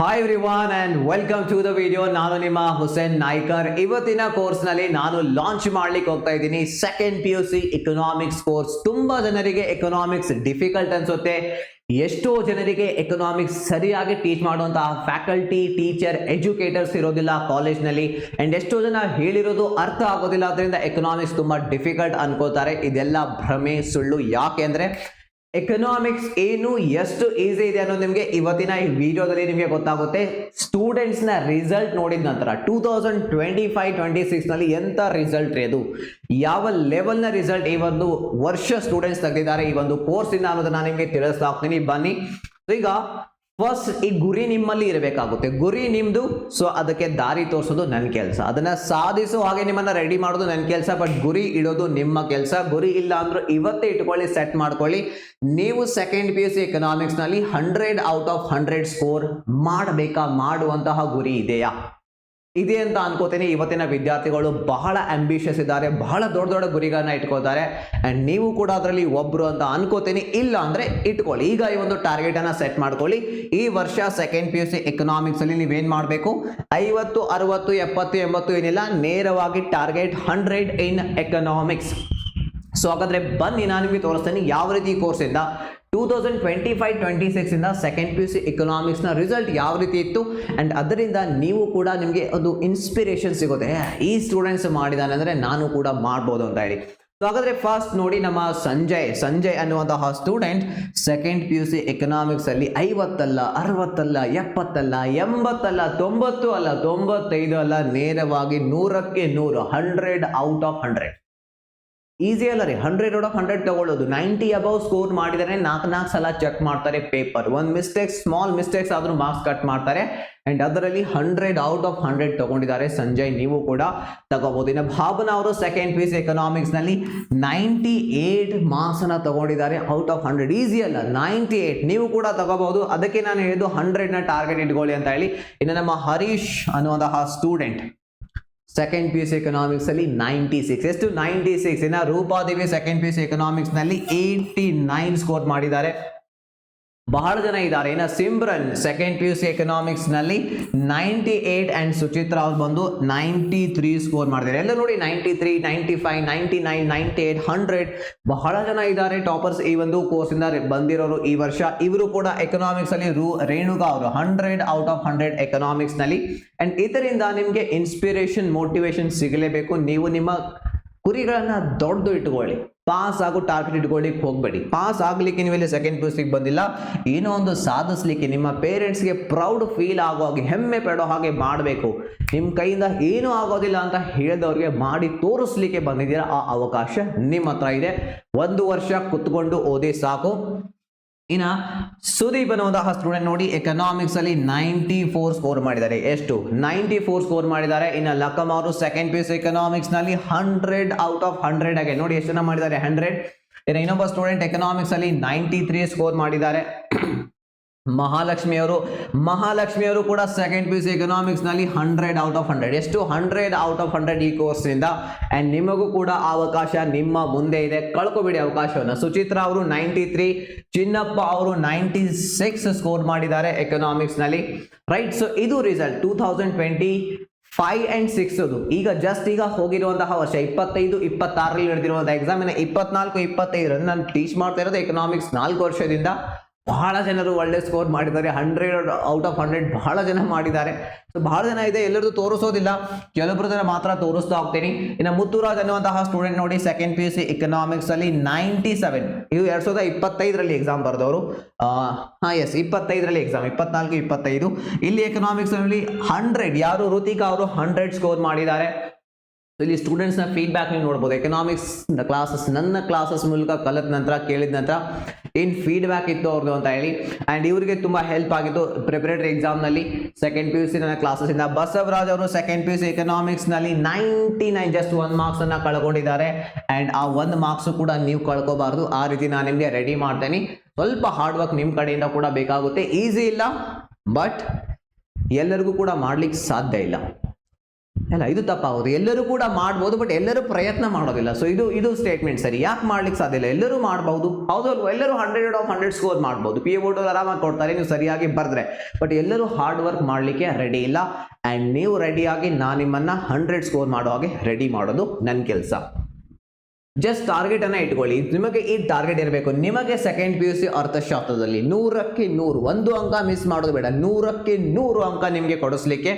Hi everyone and welcome to the video. ನಾನು ನಿಮ್ಮ ಹುಸೇನ್ ನಾಯ್ಕರ್. ಇವತ್ತಿನ ಕೋರ್ಸ್ ನಲ್ಲಿ ನಾನು ಲಾಂಚ್ ಮಾಡ್ಲಿಕ್ಕೆ ಹೋಗ್ತಾ ಇದ್ದೀನಿ ಸೆಕೆಂಡ್ PUC ಎಕನಾಮಿಕ್ಸ್ ಕೋರ್ಸ್. ತುಂಬಾ ಜನರಿಗೆ ಎಕನಾಮಿಕ್ಸ್ ಡಿಫಿಕಲ್ಟ್ ಅನ್ಸುತ್ತೆ. ಎಷ್ಟೋ ಜನರಿಗೆ ಎಕನಾಮಿಕ್ಸ್ ಸರಿಯಾಗಿ ಟೀಚ್ ಮಾಡುವಂತಹ ಫ್ಯಾಕಲ್ಟಿ, ಟೀಚರ್, ಎಜುಕೇಟರ್ಸ್ ಇರೋದಿಲ್ಲ ಕಾಲೇಜ್ನಲ್ಲಿ. ಅಂಡ್ ಎಷ್ಟೋ ಜನ ಹೇಳಿರೋದು ಅರ್ಥ ಆಗೋದಿಲ್ಲ, ಅದರಿಂದ ಎಕನಾಮಿಕ್ಸ್ ತುಂಬಾ ಡಿಫಿಕಲ್ಟ್ ಅನ್ಕೋತಾರೆ. ಇದೆಲ್ಲ ಭ್ರಮೆ, ಸುಳ್ಳು. ಯಾಕೆ ಅಂದ್ರೆ ಎಕನಾಮಿಕ್ಸ್ ಏನು ಎಷ್ಟು ಈಸಿ ಇದೆ ಅನ್ನೋದು ನಿಮಗೆ ಇವತ್ತಿನ ಈ ವಿಡಿಯೋದಲ್ಲಿ ನಿಮಗೆ ಗೊತ್ತಾಗುತ್ತೆ. ಸ್ಟೂಡೆಂಟ್ಸ್ ನ ರಿಸಲ್ಟ್ ನೋಡಿದ ನಂತರ 2025-26 ನಲ್ಲಿ ಎಂತ ರಿಸಲ್ಟ್ ಇದು, ಯಾವ ಲೆವೆಲ್ ನ ರಿಸಲ್ಟ್ ಈ ಒಂದು ವರ್ಷ ಸ್ಟೂಡೆಂಟ್ಸ್ ತೆಗೆದಿದ್ದಾರೆ ಈ ಒಂದು ಕೋರ್ಸ್ ಇಂದ ಅನ್ನೋದನ್ನ ನಾನು ನಿಮಗೆ ತಿಳಿಸ್ತಾ ಹೋಗ್ತೀನಿ. ಬನ್ನಿ. ಈಗ ಫಸ್ಟ್ ಈ ಗುರಿ ನಿಮ್ಮಲ್ಲಿ ಇರಬೇಕಾಗುತ್ತೆ. ಗುರಿ ನಿಮ್ದು, ಸೊ ಅದಕ್ಕೆ ದಾರಿ ತೋರಿಸೋದು ನನ್ನ ಕೆಲಸ, ಅದನ್ನ ಸಾಧಿಸೋ ಹಾಗೆ ನಿಮ್ಮನ್ನ ರೆಡಿ ಮಾಡೋದು ನನ್ನ ಕೆಲಸ. ಬಟ್ ಗುರಿ ಇಡೋದು ನಿಮ್ಮ ಕೆಲಸ. ಗುರಿ ಇಲ್ಲ ಅಂದ್ರೂ ಇವತ್ತೇ ಇಟ್ಕೊಳ್ಳಿ, ಸೆಟ್ ಮಾಡ್ಕೊಳ್ಳಿ. ನೀವು ಸೆಕೆಂಡ್ PUC ಎಕನಾಮಿಕ್ಸ್ ನಲ್ಲಿ 100 ಔಟ್ ಆಫ್ 100 ಸ್ಕೋರ್ ಮಾಡಬೇಕಾ, ಮಾಡುವಂತಹ ಗುರಿ ಇದೆಯಾ? ಇದೆ ಅಂತ ಅನ್ಕೋತೀನಿ. ಇವತ್ತಿನ ವಿದ್ಯಾರ್ಥಿಗಳು ಬಹಳ ಅಂಬಿಷಿಯಸ್ ಇದ್ದಾರೆ, ಬಹಳ ದೊಡ್ಡ ದೊಡ್ಡ ಗುರಿಗಳನ್ನ ಇಟ್ಕೋತಾರೆ. ಅಂಡ್ ನೀವು ಕೂಡ ಅದರಲ್ಲಿ ಒಬ್ರು ಅಂತ ಅನ್ಕೋತೀನಿ. ಇಲ್ಲ ಅಂದ್ರೆ ಇಟ್ಕೊಳ್ಳಿ, ಈಗ ಈ ಒಂದು ಟಾರ್ಗೆಟ್ ಅನ್ನ ಸೆಟ್ ಮಾಡ್ಕೊಳ್ಳಿ. ಈ ವರ್ಷ ಸೆಕೆಂಡ್ PUC ಎಕನಾಮಿಕ್ಸ್ ಅಲ್ಲಿ ನೀವೇನ್ ಮಾಡಬೇಕು, 50, 60, 70, 80 ಏನಿಲ್ಲ, ನೇರವಾಗಿ ಟಾರ್ಗೆಟ್ 100 ಇನ್ ಎಕನಾಮಿಕ್ಸ್. ಸೊ ಹಾಗಾದ್ರೆ ಬನ್ನಿ, ನಾನು ನಿಮಗೆ ತೋರಿಸ್ತೇನೆ ಯಾವ ರೀತಿ ಕೋರ್ಸ್ ಇಂದ 2025-26 ಇಂದ ಸೆಕೆಂಡ್ PUC ಎಕನಾಮಿಕ್ಸ್ ನ ರಿಸಲ್ಟ್ ಯಾವ ರೀತಿ ಇತ್ತು. ಅಂಡ್ ಅದರಿಂದ ನೀವು ಕೂಡ ನಿಮಗೆ ಒಂದು ಇನ್ಸ್ಪಿರೇಷನ್ ಸಿಗುತ್ತೆ, ಈ ಸ್ಟೂಡೆಂಟ್ಸ್ ಮಾಡಿದಾನೆ ಅಂದ್ರೆ ನಾನು ಕೂಡ ಮಾಡ್ಬೋದು ಅಂತ ಹೇಳಿ. ಸೊ ಹಾಗಾದ್ರೆ ಫಸ್ಟ್ ನೋಡಿ, ನಮ್ಮ ಸಂಜಯ್ ಅನ್ನುವಂತಹ ಸ್ಟೂಡೆಂಟ್ ಸೆಕೆಂಡ್ PUC ಎಕನಾಮಿಕ್ಸ್ ಅಲ್ಲಿ 50 ಅಲ್ಲ, 60 ಅಲ್ಲ, 70 ಅಲ್ಲ, 80 ಅಲ್ಲ, 90 ಅಲ್ಲ, 95 ಅಲ್ಲ, ನೇರವಾಗಿ 100ಕ್ಕೆ 100, 100 ಔಟ್ ಆಫ್ 100. ಈಸಿ ಅಲ್ಲ ರೀ, 100 ಔಟ್ ಆಫ್ 100 ತಗೊಳ್ಳೋದು. 90 ಅಬೌವ್ ಸ್ಕೋರ್ ಮಾಡಿದರೆ 4 ಸಲ ಚೆಕ್ ಮಾಡ್ತಾರೆ ಪೇಪರ್. ಒಂದು ಮಿಸ್ಟೇಕ್ಸ್, ಸ್ಮಾಲ್ ಮಿಸ್ಟೇಕ್ಸ್ ಆದ್ರೂ ಮಾರ್ಕ್ಸ್ ಕಟ್ ಮಾಡ್ತಾರೆ. ಅಂಡ್ ಅದರಲ್ಲಿ 100 ಔಟ್ ಆಫ್ 100 ತಗೊಂಡಿದ್ದಾರೆ ಸಂಜಯ್. ನೀವು ಕೂಡ ತಗೋಬಹುದು. ಇನ್ನು ಭಾವನಾ ಅವರು ಸೆಕೆಂಡ್ PUC ಎಕನಾಮಿಕ್ಸ್ ನಲ್ಲಿ 98 ಮಾರ್ಕ್ಸ್ ಅನ್ನ ತಗೊಂಡಿದ್ದಾರೆ ಔಟ್ ಆಫ್ 100. ಈಸಿ ಅಲ್ಲ, 98 ನೀವು ಕೂಡ ತಗೋಬಹುದು. ಅದಕ್ಕೆ ನಾನು ಹೇಳಿದ್ದು 100 ನ ಟಾರ್ಗೆಟ್ ಇಟ್ಕೊಳ್ಳಿ ಅಂತ ಹೇಳಿ. ಇನ್ನು ನಮ್ಮ ಹರೀಶ್ ಅನ್ನುವಂತಹ ಸ್ಟೂಡೆಂಟ್ ಸೆಕೆಂಡ್ PUC ಎಕನಾಮಿಕ್ಸ್ ಅಲ್ಲಿ 96. ಎಷ್ಟು? 96. ಇನ್ನ ರೂಪಾದೇವಿ ಸೆಕೆಂಡ್ PUC ಎಕನಾಮಿಕ್ಸ್ ನಲ್ಲಿ 89 ಸ್ಕೋರ್ ಮಾಡಿದ್ದಾರೆ. ಬಹಳ ಜನ ಇದ್ದಾರೆ. ಇನ್ನು ಸಿಮ್ರನ್ ಸೆಕೆಂಡ್ PUC ಎಕನಾಮಿಕ್ಸ್ ನಲ್ಲಿ 98 ಅಂಡ್ ಸುಚಿತ್ರಾ ಅವ್ರು ಬಂದು 93 ಸ್ಕೋರ್ ಮಾಡಿದ್ದಾರೆ. ಎಲ್ಲ ನೋಡಿ 93, 95, 99, 98, 100 ಬಹಳ ಜನ ಇದ್ದಾರೆ ಟಾಪರ್ಸ್ ಈ ಒಂದು ಕೋರ್ಸ್ ಇಂದ ಬಂದಿರೋರು ಈ ವರ್ಷ. ಇವರು ಕೂಡ ಎಕನಾಮಿಕ್ಸ್ ಅಲ್ಲಿ ರೇಣುಕಾ ಅವರು 100 ಔಟ್ ಆಫ್ 100 ಎಕನಾಮಿಕ್ಸ್ ನಲ್ಲಿ. ಅಂಡ್ ಇದರಿಂದ ನಿಮ್ಗೆ ಇನ್ಸ್ಪಿರೇಷನ್, ಮೋಟಿವೇಶನ್ ಸಿಗಲೇಬೇಕು. ನೀವು ನಿಮ್ಮ ಗುರಿಗಳನ್ನ ದೊಡ್ಡದು ಇಟ್ಕೊಳ್ಳಿ. ಪಾಸ್ ಆಗೋ ಟಾರ್ಗೆಟ್ ಇಟ್ಕೊಳ್ಳಿಕ್ಕೆ ಹೋಗ್ಬೇಡಿ. ಪಾಸ್ ಆಗ್ಲಿಕ್ಕೆ ನೀವು ಇಲ್ಲಿ ಸೆಕೆಂಡ್ PUC ಬಂದಿಲ್ಲ, ಏನೋ ಒಂದು ಸಾಧಿಸ್ಲಿಕ್ಕೆ, ನಿಮ್ಮ ಪೇರೆಂಟ್ಸ್ಗೆ ಪ್ರೌಡ್ ಫೀಲ್ ಆಗೋ ಹಾಗೆ, ಹೆಮ್ಮೆ ಪಡೋ ಹಾಗೆ ಮಾಡಬೇಕು. ನಿಮ್ಮ ಕೈಯಿಂದ ಏನೂ ಆಗೋದಿಲ್ಲ ಅಂತ ಹೇಳಿದವ್ರಿಗೆ ಮಾಡಿ ತೋರಿಸ್ಲಿಕ್ಕೆ ಬಂದಿದ್ದೀರಾ, ಆ ಅವಕಾಶ ನಿಮ್ಮ ಹತ್ರ ಇದೆ. 1 ವರ್ಷ ಕುತ್ಕೊಂಡು ಓದಿ ಸಾಕು. ಇನ್ನ ಸುದೀಪ್ ಅನ್ನುವಂತಹ ಸ್ಟೂಡೆಂಟ್ ನೋಡಿ ಎಕನಾಮಿಕ್ಸ್ ಅಲ್ಲಿ 94 ಸ್ಕೋರ್ ಮಾಡಿದ್ದಾರೆ. ಎಷ್ಟು? 94 ಸ್ಕೋರ್ ಮಾಡಿದ್ದಾರೆ. ಇನ್ನು ಲಕ್ಕಮ್ ಅವರು ಸೆಕೆಂಡ್ PUC ಎಕನಾಮಿಕ್ಸ್ ನಲ್ಲಿ 100 ಔಟ್ ಆಫ್ 100 ಆಗಿ ನೋಡಿ ಎಷ್ಟು ಜನ ಮಾಡಿದ್ದಾರೆ, 100. ಇನ್ನು ಇನ್ನೊಬ್ಬ ಸ್ಟೂಡೆಂಟ್ ಎಕನಾಮಿಕ್ಸ್ ಅಲ್ಲಿ 93 ಸ್ಕೋರ್ ಮಾಡಿದ್ದಾರೆ. ಮಹಾಲಕ್ಷ್ಮಿ ಅವರು ಕೂಡ ಸೆಕೆಂಡ್ PUC ಎಕನಾಮಿಕ್ಸ್ ನಲ್ಲಿ 100 ಔಟ್ ಆಫ್ 100. ಎಷ್ಟು? 100 ಔಟ್ ಆಫ್ 100 ಈ ಕೋರ್ಸ್ ಇಂದ. ಅಂಡ್ ನಿಮಗೂ ಕೂಡ ಅವಕಾಶ ನಿಮ್ಮ ಮುಂದೆ ಇದೆ, ಕಳ್ಕೊಬೇಡಿ ಅವಕಾಶವನ್ನು. ಸುಚಿತ್ರಾ ಅವರು 93, ಚಿನ್ನಪ್ಪ ಅವರು 96 ಸ್ಕೋರ್ ಮಾಡಿದ್ದಾರೆ ಎಕನಾಮಿಕ್ಸ್ ನಲ್ಲಿ. ರೈಟ್. ಸೊ ಇದು ರಿಸಲ್ಟ್ 2025 and 6 ಈಗ ಜಸ್ಟ್ ಈಗ ಹೋಗಿರುವಂತಹ ವರ್ಷ 25-26 ನಡೆದಿರುವಂತಹ ಎಕ್ಸಾಮ್. 24-25 ನಾನು ಟೀಚ್ ಮಾಡ್ತಾ ಇರೋದು ಎಕನಾಮಿಕ್ಸ್ 4 ವರ್ಷದಿಂದ. ಬಹಳ ಜನರು ಒಳ್ಳೆ ಸ್ಕೋರ್ ಮಾಡಿದ್ದಾರೆ. 100 ಔಟ್ ಆಫ್ 100 ಬಹಳ ಜನ ಮಾಡಿದ್ದಾರೆ. ಸೊ ಬಹಳ ಜನ ಇದೆ, ಎಲ್ಲರದು ತೋರಿಸೋದಿಲ್ಲ, ಕೆಲವೊಬ್ಬರು ಜನ ಮಾತ್ರ ತೋರಿಸ್ತಾ ಹೋಗ್ತೀನಿ. ಇನ್ನು ಮುತ್ತುರಾಜ್ ಅನ್ನುವಂತಹ ಸ್ಟೂಡೆಂಟ್ ನೋಡಿ ಸೆಕೆಂಡ್ PUC ಎಕನಾಮಿಕ್ಸ್ ಅಲ್ಲಿ 97. ಇದು 2025 ಎಕ್ಸಾಮ್ ಬರೆದವರು. ಎಸ್, 25 ಎಕ್ಸಾಮ್, 24-25 ಇಲ್ಲಿ ಎಕನಾಮಿಕ್ಸ್ ಅಲ್ಲಿ 100. ಯಾರು? ಋತಿಕಾ ಅವರು 100 ಸ್ಕೋರ್ ಮಾಡಿದ್ದಾರೆ. ಇಲ್ಲಿ ಸ್ಟೂಡೆಂಟ್ಸ್ ನ ಫೀಡ್ಬ್ಯಾಕ್ ನೀವು ನೋಡ್ಬೋದು. ಎಕನಾಮಿಕ್ಸ್ ಕ್ಲಾಸಸ್, ನನ್ನ ಕ್ಲಾಸಸ್ ಮೂಲಕ ಕಲಿತ ನಂತರ, ಕೇಳಿದ ನಂತರ ಏನ್ ಫೀಡ್ಬ್ಯಾಕ್ ಇತ್ತು ಅವ್ರದ್ದು ಅಂತ ಹೇಳಿ. ಅಂಡ್ ಇವರಿಗೆ ತುಂಬಾ ಹೆಲ್ಪ್ ಆಗಿತ್ತು ಪ್ರಿಪರೇಟರಿ ಎಕ್ಸಾಮ್ ನಲ್ಲಿ ಸೆಕೆಂಡ್ PUC ನನ್ನ ಕ್ಲಾಸಸ್ ಇಂದ. ಬಸವರಾಜ್ ಅವರು ಸೆಕೆಂಡ್ PUC ಎಕನಾಮಿಕ್ಸ್ ನಲ್ಲಿ 99, ಜಸ್ಟ್ 1 ಮಾರ್ಕ್ಸ್ ಅನ್ನ ಕಳ್ಕೊಂಡಿದ್ದಾರೆ. ಅಂಡ್ ಆ 1 ಮಾರ್ಕ್ಸ್ ಕೂಡ ನೀವು ಕಳ್ಕೋಬಾರ್ದು. ಆ ರೀತಿ ನಾನು ನಿಮ್ಗೆ ರೆಡಿ ಮಾಡ್ತೇನೆ. ಸ್ವಲ್ಪ ಹಾರ್ಡ್ ವರ್ಕ್ ನಿಮ್ ಕಡೆಯಿಂದ ಕೂಡ ಬೇಕಾಗುತ್ತೆ. ಈಸಿ ಇಲ್ಲ, ಬಟ್ ಎಲ್ಲರಿಗೂ ಕೂಡ ಮಾಡ್ಲಿಕ್ಕೆ ಸಾಧ್ಯ ಇಲ್ಲ. ಅಲ್ಲ, ಇದು ತಪ್ಪಾಗೋದು. ಎಲ್ಲರೂ ಕೂಡ ಮಾಡ್ಬೋದು, ಬಟ್ ಎಲ್ಲರೂ ಪ್ರಯತ್ನ ಮಾಡೋದಿಲ್ಲ. ಸೊ ಇದು ಸ್ಟೇಟ್ಮೆಂಟ್ ಸರಿ. ಯಾಕೆ ಮಾಡ್ಲಿಕ್ಕೆ ಸಾಧ್ಯ ಇಲ್ಲ? ಎಲ್ಲರೂ ಮಾಡ್ಬೋದು, ಹೌದಲ್ವ? ಎಲ್ಲರೂ 100 ಸ್ಕೋರ್ ಮಾಡ್ಬೋದು. ಪಿ ಎ ಬೋರ್ಡ್ ಆರಾಮಾಗಿ ಕೊಡ್ತಾರೆ ನೀವು ಸರಿಯಾಗಿ ಬರೆದ್ರೆ. ಬಟ್ ಎಲ್ಲರೂ ಹಾರ್ಡ್ ವರ್ಕ್ ಮಾಡಲಿಕ್ಕೆ ರೆಡಿ ಇಲ್ಲ. ಆ್ಯಂಡ್ ನೀವು ರೆಡಿಯಾಗಿ ನಾನು ನಿಮ್ಮನ್ನ 100 ಸ್ಕೋರ್ ಮಾಡೋ ಹಾಗೆ ರೆಡಿ ಮಾಡೋದು ನನ್ನ ಕೆಲಸ. ಜಸ್ಟ್ ಟಾರ್ಗೆಟ್ ಅನ್ನ ಇಟ್ಕೊಳ್ಳಿ. ನಿಮಗೆ ಈ ಟಾರ್ಗೆಟ್ ಇರಬೇಕು. ನಿಮಗೆ ಸೆಕೆಂಡ್ PUC ಅರ್ಥಶಾಸ್ತ್ರದಲ್ಲಿ 100ಕ್ಕೆ 100 ಒಂದು ಅಂಕ ಮಿಸ್ ಮಾಡೋದು ಬೇಡ. 100ಕ್ಕೆ 100 ಅಂಕ ನಿಮಗೆ ಕೊಡಿಸ್ಲಿಕ್ಕೆ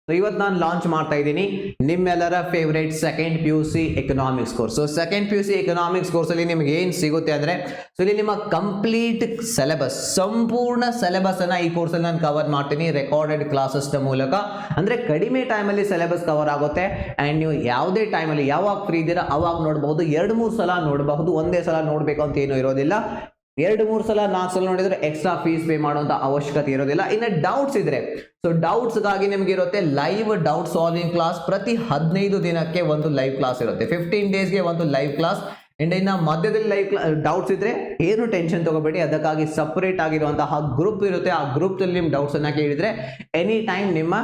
ಸೊ ಇವತ್ತು ನಾನು ಲಾಂಚ್ ಮಾಡ್ತಾ ಇದ್ದೀನಿ ನಿಮ್ಮೆಲ್ಲರ favourite second PUC economics course. So second PUC economics course ಅಲ್ಲಿ ನಿಮಗೆ ಏನು ಸಿಗುತ್ತೆ ಅಂದ್ರೆ, ಸೊ ಇಲ್ಲಿ ನಿಮ್ಮ ಕಂಪ್ಲೀಟ್ ಸಿಲೆಬಸ್, ಸಂಪೂರ್ಣ ಸಿಲೆಬಸ್ ಅನ್ನ ಈ ಕೋರ್ಸ್ ಅಲ್ಲಿ ನಾನು ಕವರ್ ಮಾಡ್ತೀನಿ ರೆಕಾರ್ಡೆಡ್ ಕ್ಲಾಸಸ್ ಮೂಲಕ. ಅಂದ್ರೆ ಕಡಿಮೆ ಟೈಮಲ್ಲಿ ಸಿಲೆಬಸ್ ಕವರ್ ಆಗುತ್ತೆ. ಅಂಡ್ ನೀವು ಯಾವುದೇ ಟೈಮಲ್ಲಿ ಯಾವಾಗ ಫ್ರೀ ಇದ್ದೀರಾ ಅವಾಗ ನೋಡಬಹುದು. 2-3 ಸಲ ನೋಡಬಹುದು, ಒಂದೇ ಸಲ ನೋಡ್ಬೇಕು ಅಂತ ಏನೂ ಇರೋದಿಲ್ಲ. 2-3 ಸಲ 4 ಸಲ ನೋಡಿದ್ರೆ ಎಕ್ಸ್ಟ್ರಾ ಫೀಸ್ ಪೇ ಮಾಡುವಂತ ಅವಶ್ಯಕತೆ ಇರೋದಿಲ್ಲ. ಇನ್ನು ಡೌಟ್ಸ್ ಇದ್ರೆ, ಸೊ ಡೌಟ್ಸ್ಗಾಗಿ ನಿಮ್ಗೆ ಇರುತ್ತೆ ಲೈವ್ ಡೌಟ್ ಸಾಲ್ವಿಂಗ್ ಕ್ಲಾಸ್. ಪ್ರತಿ 15 ದಿನಕ್ಕೆ ಒಂದು ಲೈವ್ ಕ್ಲಾಸ್ ಇರುತ್ತೆ. 15 ಡೇಸ್ಗೆ ಒಂದು ಲೈವ್ ಕ್ಲಾಸ್. ಅಂಡ್ ಇನ್ನು ಮಧ್ಯದಲ್ಲಿ ಲೈವ್ ಡೌಟ್ಸ್ ಇದ್ರೆ ಏನು ಟೆನ್ಷನ್ ತಗೋಬೇಡಿ, ಅದಕ್ಕಾಗಿ ಸಪರೇಟ್ ಆಗಿರುವಂತಹ ಗ್ರೂಪ್ ಇರುತ್ತೆ. ಆ ಗ್ರೂಪ್ ಅಲ್ಲಿ ನಿಮ್ ಡೌಟ್ಸ್ ಅನ್ನ ಕೇಳಿದ್ರೆ ಎನಿ ಟೈಮ್ ನಿಮ್ಮ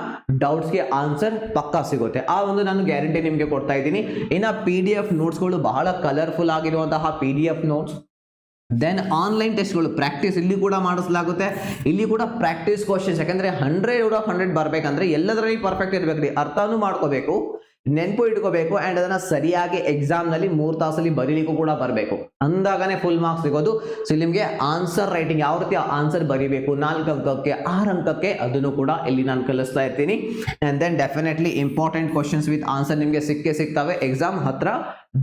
ಡೌಟ್ಸ್ಗೆ ಆನ್ಸರ್ ಪಕ್ಕಾ ಸಿಗುತ್ತೆ. ಆ ಒಂದು ನಾನು ಗ್ಯಾರಂಟಿ ನಿಮಗೆ ಕೊಡ್ತಾ ಇದ್ದೀನಿ. ಇನ್ನು PDF ನೋಟ್ಸ್ಗಳು ಬಹಳ ಕಲರ್ಫುಲ್ ಆಗಿರುವಂತಹ PDF ನೋಟ್ಸ್. ದೆನ್ ಆನ್ಲೈನ್ ಟೆಸ್ಟ್ಗಳು, ಪ್ರಾಕ್ಟೀಸ್ ಇಲ್ಲಿ ಕೂಡ ಮಾಡಿಸಲಾಗುತ್ತೆ. ಇಲ್ಲಿ ಕೂಡ ಪ್ರಾಕ್ಟೀಸ್ ಕ್ವಶನ್ಸ್, ಯಾಕಂದ್ರೆ 100 ಬರಬೇಕಂದ್ರೆ ಎಲ್ಲದರಲ್ಲಿ ಪರ್ಫೆಕ್ಟ್ ಇರಬೇಕ್ರಿ. ಅರ್ಥನೂ ಮಾಡ್ಕೋಬೇಕು, ನೆನಪು ಇಟ್ಕೋಬೇಕು, ಅಂಡ್ ಅದನ್ನ ಸರಿಯಾಗಿ ಎಕ್ಸಾಮ್ ನಲ್ಲಿ 3 ತಾಸಲ್ಲಿ ಬರೀಲಿಕ್ಕೂ ಕೂಡ ಬರಬೇಕು. ಅಂದಾಗನೇ ಫುಲ್ ಮಾರ್ಕ್ಸ್ ಸಿಗೋದು. ಸೊ ನಿಮಗೆ ಆನ್ಸರ್ ರೈಟಿಂಗ್ ಯಾವ ರೀತಿ ಆನ್ಸರ್ ಬರೀಬೇಕು 4 ಅಂಕಕ್ಕೆ 6 ಅಂಕಕ್ಕೆ ಅದನ್ನು ಕೂಡ ಇಲ್ಲಿ ನಾನು ಕಲಿಸ್ತಾ ಇರ್ತೀನಿ. And then definitely important questions with answer ನಿಮಗೆ ಸಿಗ್ತವೆ. ಎಕ್ಸಾಮ್ ಹತ್ರ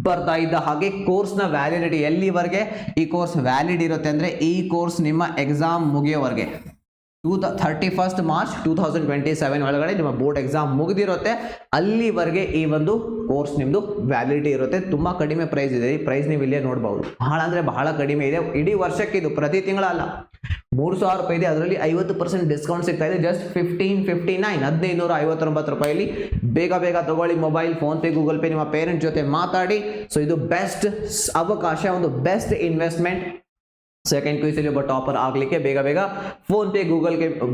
ಬರ್ತಾ ಇದ್ದ ಹಾಗೆ ಕೋರ್ಸ್ನ ವ್ಯಾಲಿಡಿಟಿ ಎಲ್ಲಿವರೆಗೆ ಈ ಕೋರ್ಸ್ ವ್ಯಾಲಿಡ್ ಇರುತ್ತೆ ಅಂದ್ರೆ, ಈ ಕೋರ್ಸ್ ನಿಮ್ಮ ಎಕ್ಸಾಮ್ ಮುಗಿಯೋವರೆಗೆ 31 ಮಾರ್ಚ್ 2027 ಒಳಗಡೆ ನಿಮ್ಮ ಬೋರ್ಡ್ ಎಕ್ಸಾಮ್ ಮುಗಿದಿರುತ್ತೆ. ಅಲ್ಲಿವರೆಗೆ ಈ ಒಂದು ಕೋರ್ಸ್ ನಿಮ್ದು ವ್ಯಾಲಿಡಿಟಿ ಇರುತ್ತೆ. ತುಂಬಾ ಕಡಿಮೆ ಪ್ರೈಸ್ ಇದೆ. ಈ ಪ್ರೈಸ್ ನೀವು ಇಲ್ಲೇ ನೋಡಬಹುದು. ಬಹಳ ಅಂದ್ರೆ ಬಹಳ ಕಡಿಮೆ ಇದೆ. ಇಡೀ ವರ್ಷಕ್ಕೆ ಇದು, ಪ್ರತಿ ತಿಂಗಳಲ್ಲ. 3000 ರೂಪಾಯಿ ಇದೆ, ಅದರಲ್ಲಿ 50% ಡಿಸ್ಕೌಂಟ್ ಸಿಗ್ತಾ ಇದೆ. ಜಸ್ಟ್ 1559 ರೂಪಾಯಿಲಿ ಬೇಗ ತಗೊಳ್ಳಿ. Mobile, phone pay, Google pay, ನಿಮ್ಮ ಪೇರೆಂಟ್ ಜೊತೆ ಮಾತಾಡಿ. ಸೊ ಇದು ಬೆಸ್ಟ್ ಅವಕಾಶ, ಒಂದು ಬೆಸ್ಟ್ ಇನ್ವೆಸ್ಟ್ಮೆಂಟ್. ಸೆಕೆಂಡ್ PUC ಒಬ್ಬ ಟಾಪರ್ ಆಗಲಿಕ್ಕೆ ಬೇಗ ಫೋನ್ ಪೇ,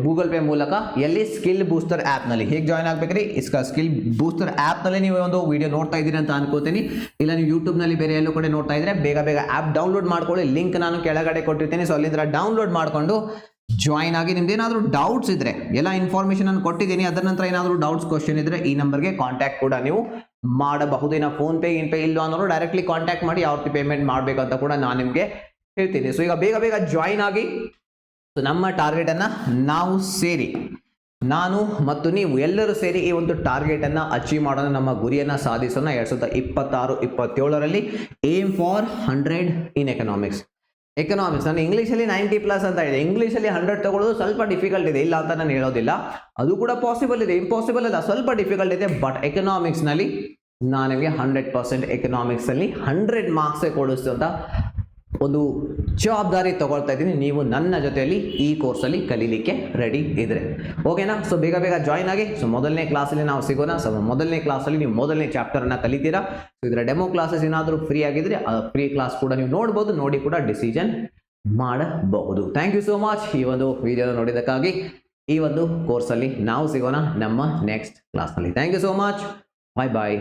ಗೂಗಲ್ ಪೇ ಮೂಲಕ ಎಲ್ಲಿ ಸ್ಕಿಲ್ ಬೂಸ್ಟರ್ ಆ್ಯಪ್ ನಲ್ಲಿ ಹೇಗೆ ಜಾಯ್ನ್ ಆಗ್ಬೇಕ್ರಿ? ಸ್ಕಿಲ್ ಬೂಸ್ಟರ್ ಆ್ಯಪ್ ನಲ್ಲಿ ನೀವು ಒಂದು ವಿಡಿಯೋ ನೋಡ್ತಾ ಇದ್ದೀರಿ ಅಂತ ಅನ್ಕೋತೀನಿ. ಇಲ್ಲ ನೀವು ಯೂಟ್ಯೂಬ್ ನಲ್ಲಿ ಬೇರೆ ಎಲ್ಲೂ ಕಡೆ ನೋಡ್ತಾ ಇದ್ರೆ ಬೇಗ ಆ್ಯಪ್ ಡೌನ್ಲೋಡ್ ಮಾಡ್ಕೊಳ್ಳಿ. ಲಿಂಕ್ ನಾನು ಕೆಳಗಡೆ ಕೊಟ್ಟಿರ್ತೀನಿ. ಸೊ ಅಲ್ಲಿಂದ ಡೌನ್ಲೋಡ್ ಮಾಡ್ಕೊಂಡು ಜಾಯ್ನ್ ಆಗಿ. ನಿಮ್ದು ಏನಾದರೂ ಡೌಟ್ಸ್ ಇದ್ರೆ, ಎಲ್ಲ ಇನ್ಫಾರ್ಮೇಶನ್ ನಾನು ಕೊಟ್ಟಿದ್ದೀನಿ. ಅದರ ನಂತರ ಏನಾದರೂ ಡೌಟ್ಸ್ ಕ್ವಶನ್ ಇದ್ರೆ ಈ ನಂಬರ್ಗೆ ಕಾಂಟ್ಯಾಕ್ಟ್ ಕೂಡ ನೀವು ಮಾಡಬಹುದು. ಇನ್ನು ಫೋನ್ ಪೇ ಇಲ್ಲ ಅನ್ನೋರು ಡೈರೆಕ್ಟ್ಲಿ ಕಾಂಟ್ಯಾಕ್ಟ್ ಮಾಡಿ ಯಾವ ರೀತಿ ಪೇಮೆಂಟ್ ಮಾಡಬೇಕಂತ ಕೂಡ ನಾನು ನಿಮಗೆ ಹೇಳ್ತೀನಿ. ಸೊ ಈಗ ಬೇಗ ಜಾಯಿನ್ ಆಗಿ. ಸೊ ನಮ್ಮ ಟಾರ್ಗೆಟ್ ಅನ್ನ ನಾವು ಸೇರಿ, ನಾನು ಮತ್ತು ನೀವು ಎಲ್ಲರೂ ಸೇರಿ ಈ ಒಂದು ಟಾರ್ಗೆಟ್ ಅನ್ನ ಅಚೀವ್ ಮಾಡೋಣ. ನಮ್ಮ ಗುರಿಯನ್ನ ಸಾಧಿಸೋಣ 2026-27ರಲ್ಲಿ. Aim for 100 in economics. ನಾನು ಇಂಗ್ಲೀಷಲ್ಲಿ 90+ ಅಂತ ಇದೆ. ಇಂಗ್ಲೀಷಲ್ಲಿ 100 ತಗೊಳ್ಳೋದು ಸ್ವಲ್ಪ ಡಿಫಿಕಲ್ಟ್ ಇದೆ, ಇಲ್ಲ ಅಂತ ನಾನು ಹೇಳೋದಿಲ್ಲ. ಅದು ಕೂಡ ಪಾಸಿಬಲ್ ಇದೆ, ಇಂಪಾಸಿಬಲ್ ಅಲ್ಲ, ಸ್ವಲ್ಪ ಡಿಫಿಕಲ್ಟ್ ಇದೆ. ಬಟ್ ಎಕನಾಮಿಕ್ಸ್ ನಲ್ಲಿ ನಾನು ನಿಮಗೆ 100% ಎಕನಾಮಿಕ್ಸ್ ಅಲ್ಲಿ 100 ಮಾರ್ಕ್ಸ್ ಕೊಡಿಸ್ತಂತ ಒಂದು ಜವಾಬ್ದಾರಿ ತಗೊಳ್ತಾ ಇದ್ದೀನಿ. ನೀವು ನನ್ನ ಜೊತೆಯಲ್ಲಿ ಈ ಕೋರ್ಸಲ್ಲಿ ಕಲೀಲಿಕ್ಕೆ ರೆಡಿ ಇದ್ರೆ ಓಕೆನಾ? ಸೊ ಬೇಗ ಜಾಯ್ನ್ ಆಗಿ. ಸೊ ಮೊದಲನೇ ಕ್ಲಾಸಲ್ಲಿ ನಾವು ಸಿಗೋಣ. ಸೊ ಮೊದಲನೇ ಕ್ಲಾಸಲ್ಲಿ ನೀವು ಮೊದಲನೇ ಚಾಪ್ಟರ್ ಅನ್ನ ಕಲಿತೀರಾ. ಸೊ ಇದರ ಡೆಮೋ ಕ್ಲಾಸಸ್ ಏನಾದರೂ ಫ್ರೀ ಆಗಿದ್ರೆ ಆ ಫ್ರೀ ಕ್ಲಾಸ್ ಕೂಡ ನೀವು ನೋಡ್ಬೋದು, ನೋಡಿ ಕೂಡ ಡಿಸಿಷನ್ ಮಾಡಬಹುದು. ಥ್ಯಾಂಕ್ ಯು ಸೋ ಮಚ್ ಈ ಒಂದು ವಿಡಿಯೋ ನೋಡಿದ್ದಕ್ಕಾಗಿ. ಈ ಒಂದು ಕೋರ್ಸಲ್ಲಿ ನಾವು ಸಿಗೋಣ ನಮ್ಮ ನೆಕ್ಸ್ಟ್ ಕ್ಲಾಸ್ನಲ್ಲಿ. Thank you so much. Bye.